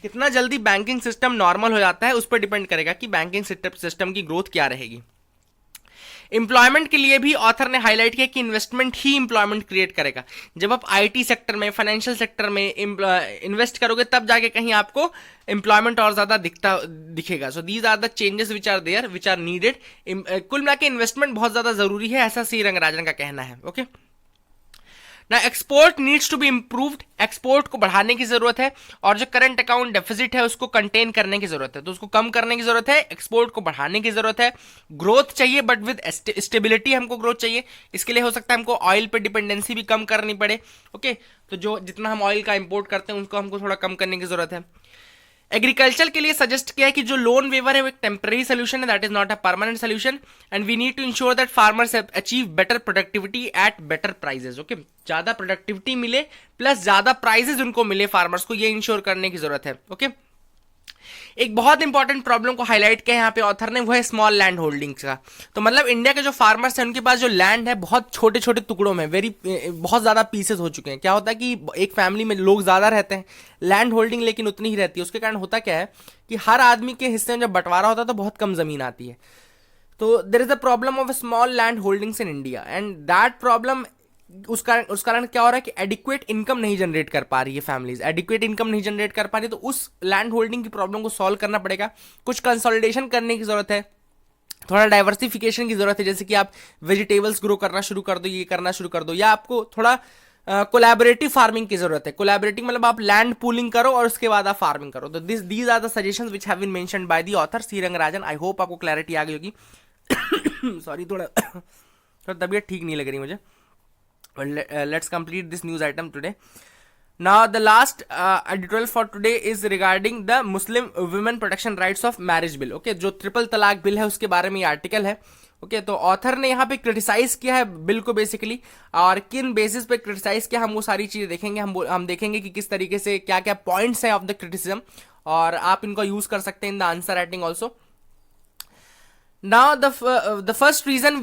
कितना जल्दी बैंकिंग सिस्टम नॉर्मल हो जाता है उस पर डिपेंड करेगा कि बैंकिंग सिस्टम की ग्रोथ क्या रहेगी. एम्प्लॉयमेंट के लिए भी ऑथर ने हाईलाइट किया कि इन्वेस्टमेंट ही एम्प्लॉयमेंट क्रिएट करेगा. जब आप आईटी सेक्टर में, फाइनेंशियल सेक्टर में इन्वेस्ट करोगे तब जाके कहीं आपको एम्प्लॉयमेंट और ज्यादा दिखेगा. So these are the changes which are there which are needed. कुल मिला के इन्वेस्टमेंट बहुत ज्यादा जरूरी है, ऐसा सी रंगराजन का कहना है. ओके, ना export needs to be improved, export को बढ़ाने की जरूरत है, और जो करंट अकाउंट डेफिसिट है उसको कंटेन करने की जरूरत है, तो उसको कम करने की जरूरत है, एक्सपोर्ट को बढ़ाने की जरूरत है. ग्रोथ चाहिए बट विद स्टेबिलिटी, हमको ग्रोथ चाहिए. इसके लिए हो सकता है हमको ऑयल पे डिपेंडेंसी भी कम करनी पड़े. ओके, तो जो जितना हम ऑयल का इंपोर्ट करते हैं उसको हमको थोड़ा कम करने की जरूरत है. एग्रीकल्चर के लिए सजेस्ट किया है कि जो लोन वेवर है वो एक टेम्पररी सोल्यूशन है, that is not a permanent solution, and we need to ensure that farmers achieve better productivity at better prices. Okay, ज्यादा प्रोडक्टिविटी मिले प्लस ज्यादा प्राइजेस उनको मिले फार्मर्स को, ये इंश्योर करने की जरूरत है। ओके, एक बहुत इंपॉर्टेंट प्रॉब्लम को हाईलाइट किया यहाँ पे ऑथर ने, वो है स्मॉल लैंड होल्डिंग्स का। तो मतलब इंडिया के जो फार्मर्स हैं उनके पास जो लैंड है बहुत छोटे छोटे टुकड़ों में, बहुत ज्यादा पीसेस हो चुके हैं। क्या होता है कि एक फैमिली में लोग ज्यादा रहते हैं, लैंड होल्डिंग लेकिन उतनी ही रहती है। उसके कारण होता क्या है कि हर आदमी के हिस्से में जब बंटवारा होता है तो बहुत कम जमीन आती है। तो there is a problem of small land holdings in India, and that problem उस कारण क्या हो रहा है कि एडिक्वेट इनकम नहीं जनरेट कर पा रही है फैमिलीज, एडिक्वेट इनकम नहीं जनरेट कर पा रही, तो उस लैंड होल्डिंग की प्रॉब्लम को सॉल्व करना पड़ेगा। कुछ कंसोलिडेशन करने की जरूरत है, थोड़ा डाइवर्सिफिकेशन की जरूरत है, जैसे कि आप वेजिटेबल्स ग्रो करना शुरू कर दो, ये करना शुरू कर दो, या आपको थोड़ा कोलैबोरेटिव फार्मिंग की जरूरत है। कोलैबोरेटिव मतलब आप लैंड पूलिंग करो और उसके बाद आप फार्मिंग करो। तो these are the suggestions which have been mentioned by the author C Rangarajan. I hope आपको क्लैरिटी आ गई होगी। सॉरी, थोड़ा तबीयत ठीक नहीं लग रही मुझे। Let's complete this news item today. Now the last editorial for today is regarding the Muslim women protection rights of marriage bill. Okay, जो ट्रिपल तलाक बिल है उसके बारे में ये आर्टिकल है। ओके, तो ऑथर ने यहाँ पे क्रिटिसाइज किया है बिल को बेसिकली, और किन बेसिस पे क्रिटिसाइज किया हम वो सारी चीजें देखेंगे। हम देखेंगे कि किस तरीके से क्या क्या पॉइंट्स हैं ऑफ द क्रिटिसिज्म, और आप इनको यूज कर सकते हैं in the answer writing also. Now the first reason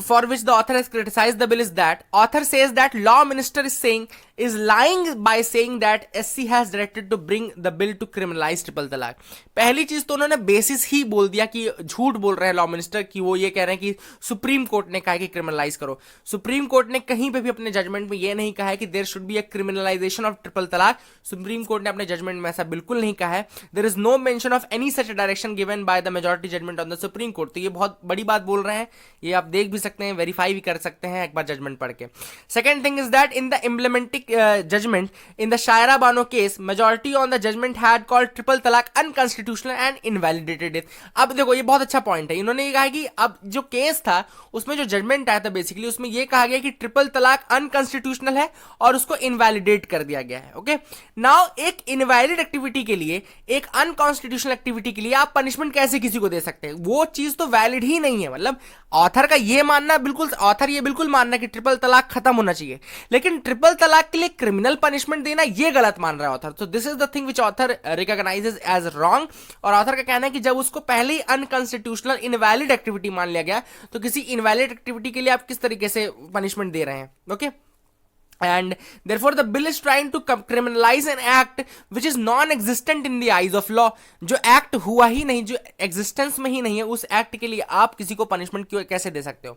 for which the author has criticized the bill is that author says that law minister is lying by saying that SC has directed to bring the bill to criminalize triple तलाक। पहली चीज तो उन्होंने basis ही बोल दिया कि झूठ बोल रहे हैं लॉ मिनिस्टर, कि वो ये कह रहे हैं कि सुप्रीम कोर्ट ने कहा कि क्रिमिनलाइज करो। सुप्रीम कोर्ट ने कहीं पे भी अपने जजमेंट में ये नहीं कहा है कि there should be a criminalisation of triple talaq. Supreme court ने अपने जजमेंट में ऐसा बिल्कुल नहीं कहा है। There is no mention of any such direction given by the majority judgment on the supreme Court. तो ये बहुत बड़ी बात बोल रहे हैं, ये आप देख भी सकते हैं, वेरीफाई भी कर सकते हैं एक बार जजमेंट पढ़ के। Second thing is that in the implementing judgment in the Shayara Bano case majority on the judgment had called triple talaq unconstitutional and invalidated it. अब देखो ये बहुत अच्छा पॉइंट है, इन्होंने ये कहा कि अब जो केस था उसमें जो जजमेंट आया था बेसिकली उसमें ये कहा गया कि ट्रिपल तलाक अनकॉन्स्टिट्यूशनल है और उसको इनवैलिडेट कर दिया गया है। ओके, नाउ एक इनवैलिड एक्टिविटी के लिए, एक अनकॉन्स्टिट्यूशनल एक्टिविटी के लिए आप पनिशमेंट कैसे किसी को दे सकते हैं? वो चीज तो वैलिड ही नहीं है। मतलब ऑथर का ये मानना बिल्कुल, ऑथर ये बिल्कुल मानना कि ट्रिपल तलाक खत्म होना चाहिए, लेकिन ट्रिपल तलाक के लिए क्रिमिनल पनिशमेंट देना ये गलत मान रहा है ऑथर। तो this is the thing which author recognises as wrong. और ऑथर का कहना है कि जब उसको पहले ही अनकॉन्स्टिट्यूशनल इनवैलिड एक्टिविटी मान लिया गया, तो किसी इनवैलिड एक्टिविटी के लिए आप किस तरीके से पनिशमेंट दे रहे हैं? Okay, and therefore the bill is trying to criminalize an act which is non-existent in the eyes of law। जो एक्ट हुआ ही नहीं, जो एग्जिस्टेंस में ही नहीं है, उस एक्ट के लिए आप किसी को पनिशमेंट क्यों कैसे दे सकते हो?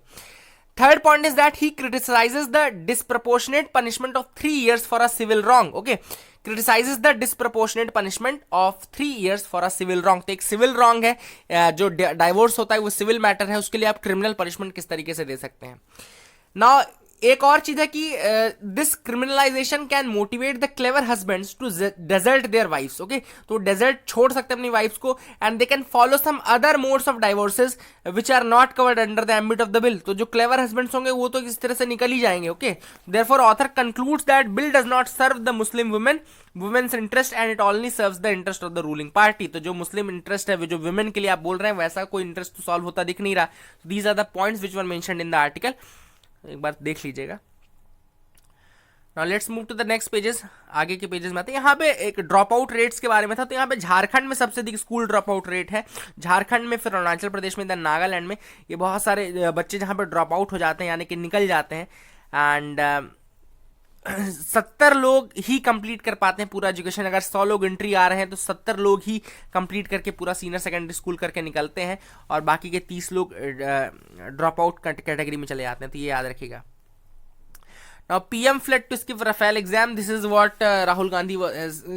Third point is that he criticizes the disproportionate punishment of 3 years for a civil wrong। Okay, criticizes the disproportionate punishment of 3 years for a civil wrong। तो एक सिविल रॉन्ग है, जो डाइवोर्स होता है वो सिविल मैटर है, उसके लिए आप क्रिमिनल पनिशमेंट किस तरीके से दे सकते हैं? नाउ एक और चीज है कि this criminalisation can motivate the clever husbands to desert their wifes. Okay, तो डेजर्ट छोड़ सकते हैं अपनी वाइफ्स को, and they can follow some other modes of divorces which are not covered under the ambit of the bill. तो जो clever husbands होंगे वो तो इस तरह से निकल ही जाएंगे। Okay, therefore author concludes that bill does not serve the Muslim women's interest and it only serves the interest of the ruling party. तो जो मुस्लिम इंटरेस्ट है, जो वुमेन के लिए आप बोल रहे हैं, वैसा कोई इंटरेस्ट तो सॉल्व होता दिख नहीं रहा। These are the points which were mentioned in the article, एक बार देख लीजिएगा। Now let's move to the next pages। आगे के पेजेस में आते हैं। यहाँ पे एक ड्रॉप आउट रेट्स के बारे में था। तो यहाँ पे झारखंड में सबसे अधिक स्कूल ड्रॉप आउट रेट है, झारखंड में, फिर अरुणाचल प्रदेश में, देन नागालैंड में। ये बहुत सारे बच्चे जहाँ पे ड्रॉप आउट हो जाते हैं, यानी कि निकल जाते हैं, एंड 70 लोग ही कंप्लीट कर पाते हैं पूरा एजुकेशन। अगर 100 लोग एंट्री आ रहे हैं तो 70 लोग ही कंप्लीट करके पूरा सीनियर सेकेंडरी स्कूल करके निकलते हैं, और बाकी के 30 लोग ड्रॉप आउट कैटेगरी में चले जाते हैं। तो ये याद रखिएगा। Now PM fled to skip Rafale exam। This is what Rahul Gandhi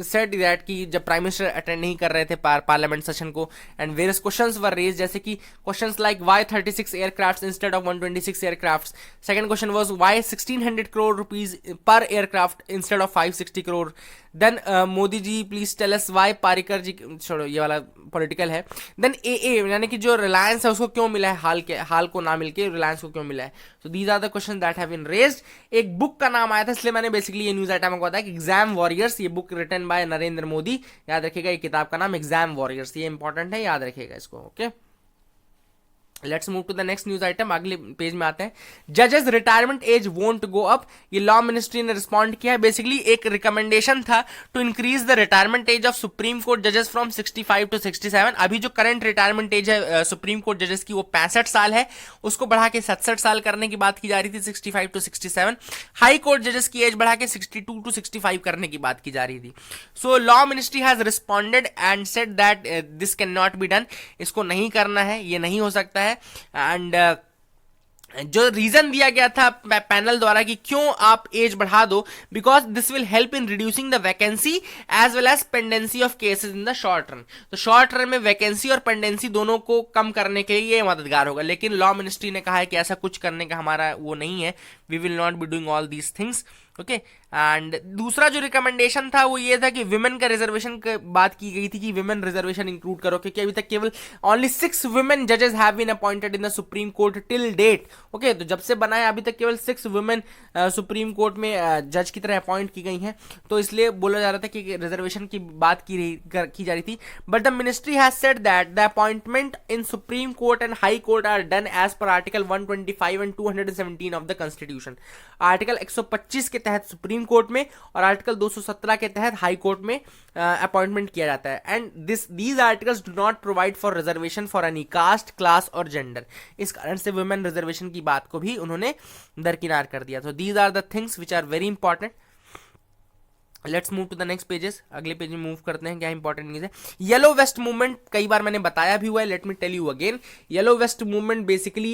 said that कि जब प्राइम मिनिस्टर अटेंड नहीं कर रहे थे पार्लियामेंट सेशन को, and various questions were raised, जैसे कि questions like why 36 aircrafts instead of 126 aircrafts. Second question was why 1600 crore rupees पर aircraft instead of 560 crore. Then Modi ji please tell us why Parrikar ji, छोड़ो ये वाला पॉलिटिकल है। देन AA यानी कि जो रिलायंस है उसको क्यों मिला है हाल को ना मिलके रिलायंस को क्यों मिला है। तो these are the question that have been raised. एक बुक का नाम आया था, इसलिए मैंने बेसिकली ये न्यूज आइटम को बताया कि एग्जाम वॉरियर्स, ये book written by Narendra Modi, याद रखिएगा ये किताब का नाम एग्जाम वॉरियर्स, ये इंपॉर्टेंट है, याद रखिएगा इसको। Okay, let's move to the next news item, अगले पेज में आते हैं। जजेस retirement age won't go up, ये लॉ मिनिस्ट्री ने रिस्पॉन्ड किया है। बेसिकली एक रिकमेंडेशन था to increase the retirement age of Supreme Court जजेस फ्रॉम 65 टू 67। अभी जो करंट रिटायरमेंट एज है सुप्रीम कोर्ट जजेस की वो 65 साल है, उसको बढ़ा के 67 साल करने की बात की जा रही थी, 65 टू 67। हाई कोर्ट जजेस की एज बढ़ा के 62 टू 65 करने की बात की जा रही थी। So law ministry has responded and said that this can not be done, इसको नहीं करना है, ये नहीं हो सकता है। एंड जो रीजन दिया गया था पैनल द्वारा कि क्यों आप एज बढ़ा दो, because this will help in reducing the vacancy as well as pendency of cases in the short run. तो शॉर्ट रन में वैकेंसी और पेंडेंसी दोनों को कम करने के लिए ये मददगार होगा। लेकिन लॉ मिनिस्ट्री ने कहा है कि ऐसा कुछ करने का हमारा वो नहीं है, we will not be doing all these things. Okay, and दूसरा जो रिकमेंडेशन था वो ये था कि विमेन का रिजर्वेशन की बात की गई थी कि विमेन रिजर्वेशन इंक्लूड करो, क्योंकि अभी तक केवल ओनली 6 वुमेन जजेस have been appointed in the supreme Court till date. Okay, तो जब से बना है अभी तक केवल 6 वुमेन सुप्रीम कोर्ट में जज की तरह अपॉइंट की गई हैं, तो इसलिए बोला जा रहा था कि रिजर्वेशन की बात की जा रही थी। But the ministry has said that the appointment in Supreme Court and High Court are done as per article 125 and 217 of the constitution. Article 125 के तहत सुप्रीम कोर्ट में और आर्टिकल 217 के तहत हाई कोर्ट में अपॉइंटमेंट किया जाता है। And these articles do not provide for reservation for any caste, class और जेंडर। इस कारण से वुमेन रिजर्वेशन की बात को भी उन्होंने दरकिनार कर दिया। तो these are the things which are very important. Let's move to the next pages, अगले पेज में मूव करते हैं। क्या इंपॉर्टेंट न्यूज है, येलो वेस्ट मूवमेंट, कई बार मैंने बताया भी हुआ है, let me tell you again. Yellow vest movement basically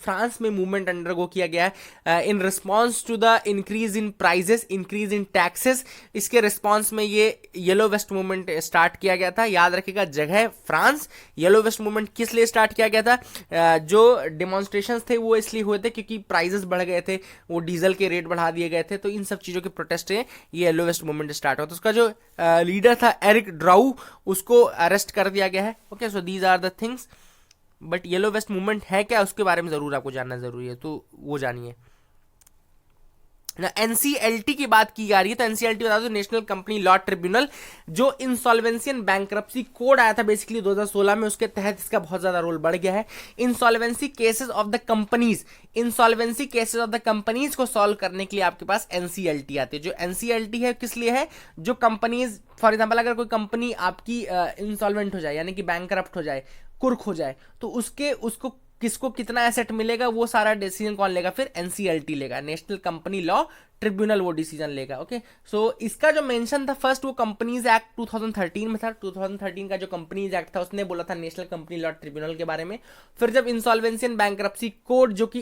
France में मूवमेंट अंडरगो किया गया है in response to the increase in prices, increase in taxes. इसके रिस्पॉन्स में ये येलो वेस्ट मूवमेंट स्टार्ट किया गया था। याद रखिएगा जगह फ्रांस। येलो वेस्ट मूवमेंट किस लिए स्टार्ट किया गया था, जो डेमोन्स्ट्रेशन थे वो इसलिए हुए थे क्योंकि प्राइजेस बढ़ गए थे, वो डीजल के रेट बढ़ा दिए गए थे, तो इन सब चीजों के प्रोटेस्ट है ये येलो वेस्ट मूवमेंट स्टार्ट हुआ। तो उसका जो लीडर था एरिक ड्राउ, उसको अरेस्ट कर दिया गया है। Okay, so these are the things. But yellow vest movement है क्या, उसके बारे में जरूर आपको जानना जरूरी है, तो वो जानिए। एनसीएलटी की बात की जा रही है, तो एनसीएलटी बता दो नेशनल कंपनी लॉ ट्रिब्यूनल, जो इंसॉल्वेंसी एंड बैंक्रप्सी कोड आया था बेसिकली 2016 में, उसके तहत इसका बहुत ज्यादा रोल बढ़ गया है। Insolvency cases of the companies, insolvency cases of the companies को सॉल्व करने के लिए आपके पास एनसीएलटी आती है। जो एनसीएलटी है किस लिए है, जो कंपनीज, फॉर एग्जाम्पल अगर कोई कंपनी आपकी इंसॉल्वेंट हो जाए, यानी कि बैंकरप्ट हो जाए, कुर्क हो जाए, तो उसको किसको कितना एसेट मिलेगा वो सारा डिसीजन कौन लेगा, फिर एनसीएलटी लेगा, नेशनल कंपनी लॉ ट्रिब्यूनल वो डिसीजन लेगा। ओके, सो इसका जो मेंशन था फर्स्ट वो कंपनीज एक्ट 2013 में था। 2013 का जो कंपनीज एक्ट था उसने बोला था नेशनल कंपनी लॉ ट्रिब्यूनल के बारे में। फिर जब इंसॉल्वेंसी एंड बैंक्रप्सी कोड, जो कि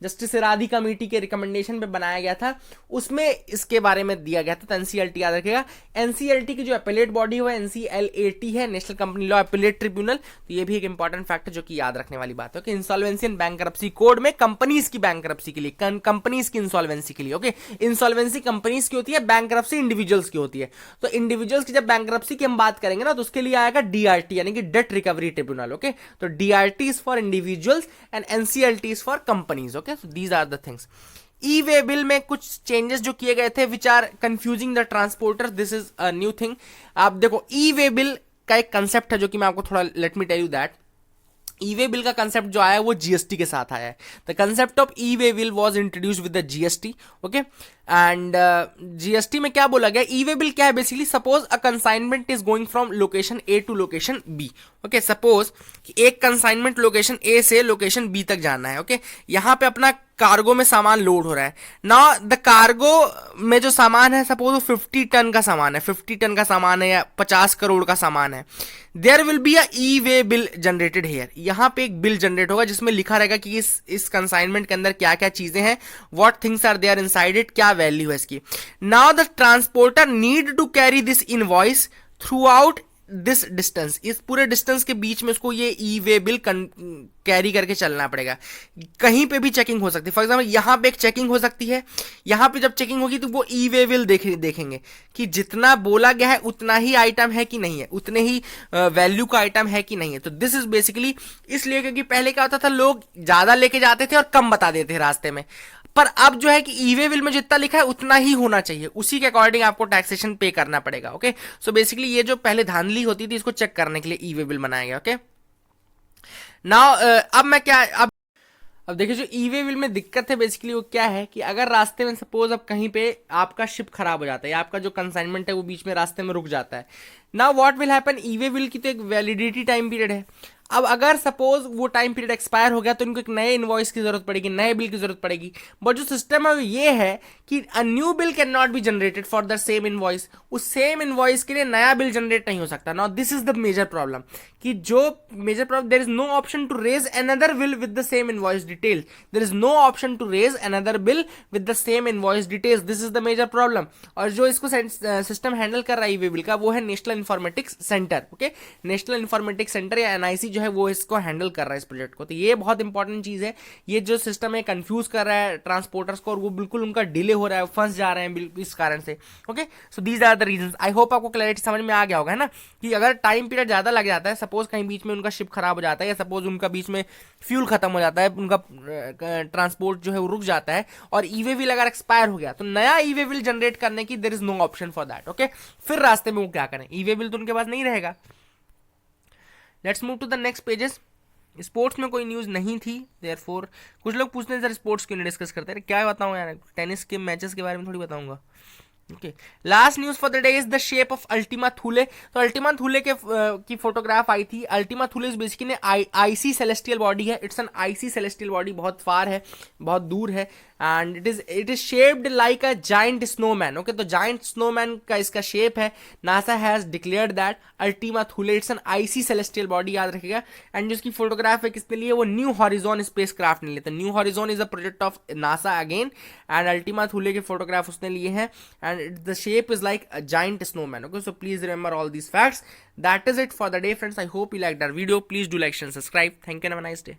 जस्टिस इरादी कमेटी के रिकमेंडेशन पे बनाया गया था, उसमें इसके बारे में दिया गया था। तो एनसीएलटी याद रखेगा। एनसीएलटी की जो अपीलेट बॉडी है एनसीएलएटी है, national company law appellate tribunal. तो ये भी एक इंपॉर्टेंट फैक्ट है जो कि याद रखने वाली बात है। इंसॉल्वेंसी एंड बैंक्रप्सी कोड में कंपनीज की बैंक्रप्सी के लिए, कंपनीज की इंसॉल्वेंसी के लिए। ओके, इंसॉल्वेंसी कंपनीज की होती है, बैंक्रप्सी इंडिविजुअल्स की होती है। तो इंडिविजुअल्स की जब बैंक्रप्सी की हम बात करेंगे ना, तो उसके लिए आएगा डीआरटी, यानी कि डेट रिकवरी ट्रिब्यूनल। ओके, तो DRT is for individuals and NCLT is for companies. Okay, so these are the things. E way bill में कुछ चेंजेस जो किए गए थे which are confusing the transporter, this is a new thing. आप देखो, ई way bill का एक कंसेप्ट है जो कि मैं आपको थोड़ा let me tell you that. E way bill का कंसेप्ट जो आया है वो जीएसटी के साथ आया है। The concept of e way bill was introduced with the GST. Okay, and GST में क्या बोला गया, ई-वे बिल क्या है basically, suppose a consignment is going from location A to location B. Okay, suppose कि एक कंसाइनमेंट लोकेशन ए से location B तक जाना है। ओके, यहां पे अपना कार्गो में सामान लोड हो रहा है ना। द कार्गो में जो सामान है, सपोज वो 50 टन का सामान है, 50 टन का सामान है या 50 करोड़ का सामान है। There will be a e way bill generated here. यहां पे एक बिल जनरेट होगा जिसमें लिखा रहेगा कि इस कंसाइनमेंट के अंदर क्या क्या चीजें हैं, what things are there inside it, क्या वैल्यू है इसकी। Now the transporter need to carry this invoice throughout this distance. इस पूरे डिस्टेंस के बीच में उसको ये ई वे बिल कैरी करके चलना पड़ेगा। कहीं पे भी चेकिंग हो सकती है, फॉर एग्जाम्पल यहां पे एक चेकिंग हो सकती है, यहां पे जब चेकिंग होगी तो वो ई वे बिल देखेंगे कि जितना बोला गया है उतना ही आइटम है कि नहीं है, उतने ही वैल्यू का आइटम है कि नहीं है। तो दिस इज बेसिकली इसलिए क्योंकि पहले क्या होता था, लोग ज्यादा लेके जाते थे और कम बता देते थे रास्ते में। पर अब जो है कि ई वे बिल में जितना लिखा है उतना ही होना चाहिए, उसी के अकॉर्डिंग आपको टैक्सेशन पे करना पड़ेगा। ओके, सो बेसिकली ये जो पहले धांधली होती थी इसको चेक करने के लिए ई वे बिल बनाया गया। ओके, नाउ अब मैं क्या अब देखिए जो ई वे बिल में दिक्कत है बेसिकली वो क्या है कि अगर रास्ते में सपोज अब कहीं पे आपका शिप खराब हो जाता है या आपका जो कंसाइनमेंट है वो बीच में रास्ते में रुक जाता है, now what will happen, E way bill की तो एक वैलिडिटी टाइम पीरियड है। अब अगर सपोज वो टाइम पीरियड एक्सपायर हो गया तो इनको एक नए इनवॉइस की जरूरत पड़ेगी, नए बिल की जरूरत पड़ेगी। बट जो सिस्टम है वो ये है कि a new bill can not be generated for the same invoice, उस सेम इनवॉइस के लिए नया बिल जनरेट नहीं हो सकता। Now this is the major problem, कि जो major problem, there is no option to raise another bill with the same invoice details, there is no option to raise another bill with the same invoice details, this is the major problem. और जो इसको system handle कर रहा है ई way bill का वो है national informatics centre. Okay, national informatics centre या एनआईसी जो है वो इसको हैंडल कर रहा है इस प्रोजेक्ट को। तो ये बहुत इंपॉर्टेंट चीज है, ये जो सिस्टम है कंफ्यूज कर रहा है ट्रांसपोर्टर्स को और वो बिल्कुल उनका डिले हो रहा है, फंस जा रहे हैं इस कारण से। Okay, so these are the reasons. I hope आपको क्लैरिटी समझ में आ गया होगा, है ना, कि अगर टाइम पीरियड ज्यादा लग जाता है, सपोज कहीं बीच में उनका शिप खराब हो जाता है या सपोज उनका बीच में फ्यूल खत्म हो जाता है, उनका ट्रांसपोर्ट जो है वो रुक जाता है और ई वे बिल अगर एक्सपायर हो गया तो नया ई वे बिल जनरेट करने की there is no option for that. Okay, फिर रास्ते में वो क्या करें, ई वे बिल तो उनके पास नहीं रहेगा। Let's move to the next pages. Sports में कोई न्यूज़ नहीं थी, देयरफॉर कुछ लोग पूछते हैं सर स्पोर्ट्स क्यों नहीं डिस्कस करते हैं, क्या बताऊं यार, टेनिस के मैचेस के बारे में थोड़ी बताऊंगा। Okay, last news for the day is the shape of Ultima Thule. तो अल्टीमा थूले के की फोटोग्राफ आई थी। अल्टीमा थूले इज बेसिकली आईसी सेलेस्टियल बॉडी है, it's an icy celestial body, बहुत फार है, बहुत दूर है, and it is shaped like a giant snowman. Okay, तो जाइंट स्नोमैन का इसका शेप है। NASA has declared that Ultima Thule it's an icy celestial body, याद रखिएगा। एंड जिसकी फोटोग्राफ है किसने लिए, वो न्यू हॉरिजॉन स्पेस क्राफ्ट ने लिए। तो New Horizon is a project of NASA again, and Ultima Thule के फोटोग्राफ उसने लिए हैं, and the shape is like a giant snowman. Okay, so please remember all these facts. That is it for the day, friends. I hope you liked our video. Please do like, share, and subscribe. Thank you and have a nice day.